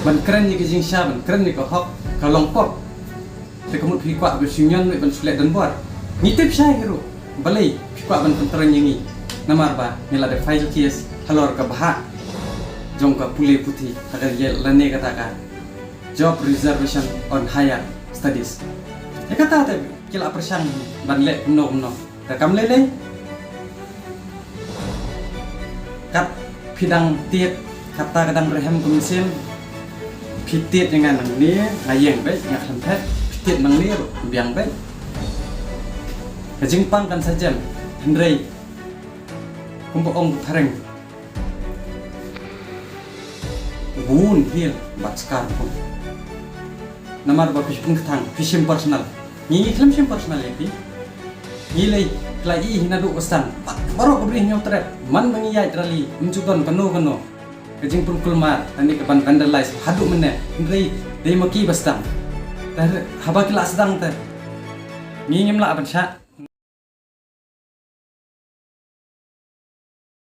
มันเคลื่อนนี่ก็จริงชามันเคลื่อนนี่ก็ฮอกเขาลองปอบแต่ก็มุดพี่กว่าเป็นสิ่งยันมันสุดเล็ดดันบอดนี่ทิพย์ใช่หรือบัลลัยพี่กว่ามันตรังยังงี้น้ำมันบ้านี่ละเดฟไฟล์ที่ฮัลโหลกับบ้าจงกับผู้เลี้ยผู้ที่ถ้าเกิดยันนี่ก็ตากัน job reservation on higher studies นี่ก็ตาแต่กี่ละประชันบันเล่คุณน้องแต่กำเล่กับพี่ดังเตียดขับตากระดังระหัมกุมเซมพี่เตียดยังไงหนังนี้ไงยังไปงานทำแท้พี่เตียดหนังนี้เบี่ยงไปแต่จึงปังกันสัจจ์เห็นไรคุณพระองค์ทารงวูนเฮีลบัตสการ์คุณน้ำมันว่าพี่พุ่งทางพี่ชิม personal นี่เคลมชิม personal เลยพี่นี่เลยใครอีน่าดูอุสันbaru aku beri nyau trap man mengiyai trali mencuton kanu kejing pun kulmar tani ke ban vandalize haduk menne ndrei dei maki bastang tar haba kila sedang tar ngingim la ban sha